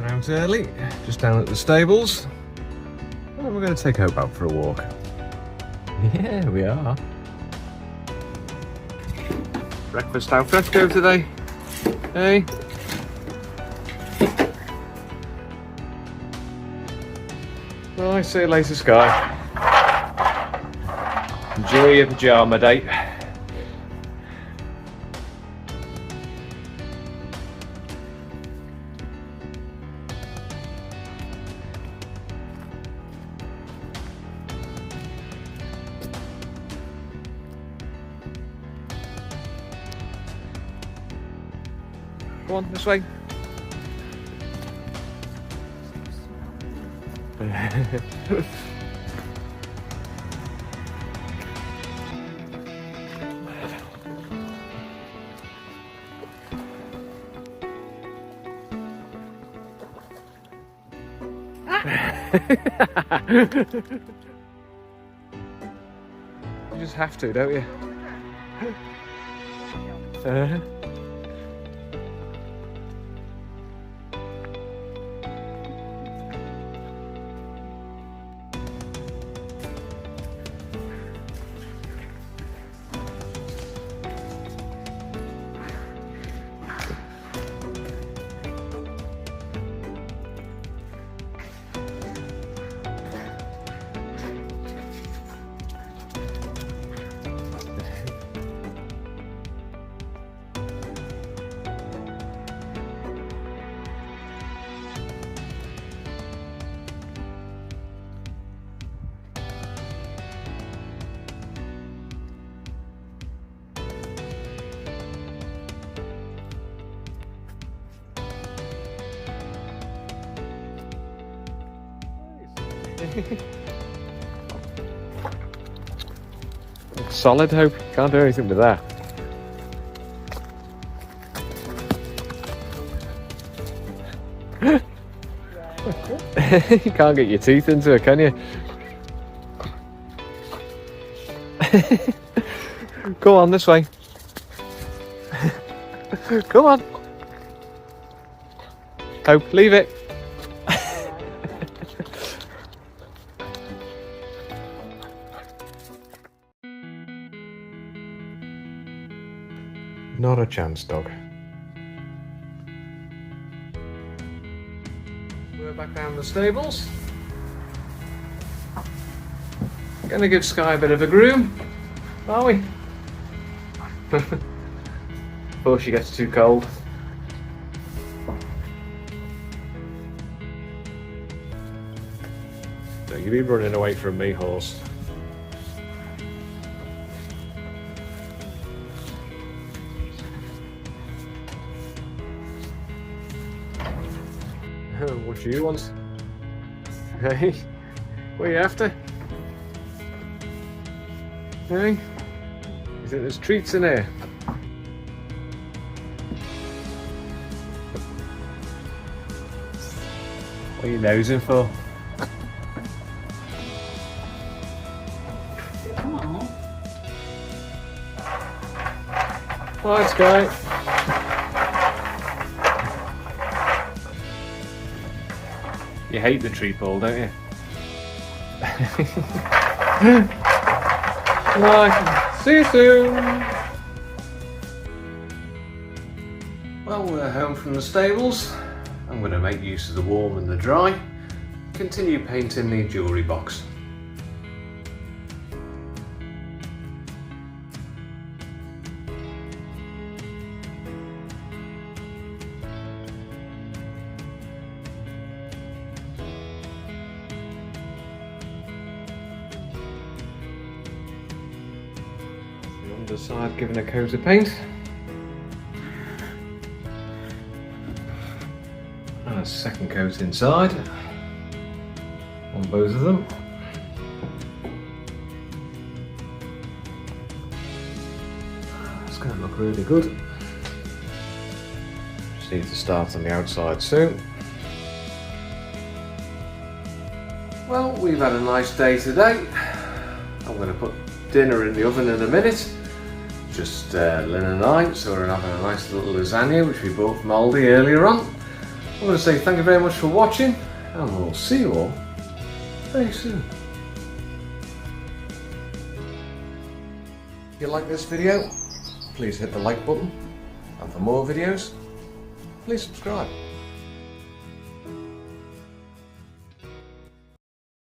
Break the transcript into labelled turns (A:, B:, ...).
A: We're out early, just down at the stables, and we're going to take Hope out for a walk. Yeah, we are. Breakfast al fresco today. Hey. Nice, see you later, Sky. Enjoy your pyjama day. Go on, this way. You just have to, don't you? Solid, Hope. Can't do anything with that. You can't get your teeth into it, can you? Go on, this way. Come on. Hope, leave it. Not a chance, dog. We're back down the stables. Gonna give Sky a bit of a groom, are we? Before she gets too cold. Don't you be running away from me, horse. What do you want? Hey, what are you after? Hey, you think there's treats in here? What are you nosing for? Hi, Sky. You hate the treat ball, don't you? Right, see you soon. Well, we're home from the stables. I'm going to make use of the warm and the dry. Continue painting the jewellery box. Underside given a coat of paint and a second coat inside on both of them. It's going to look really good. Just need to start on the outside soon. Well, we've had a nice day today. I'm going to put dinner in the oven in a minute. Just Lynn and I, so we're having a nice little lasagna which we bought from Aldi earlier on. I'm going to say thank you very much for watching, and we'll see you all very soon. If you like this video, please hit the like button, and for more videos, please subscribe.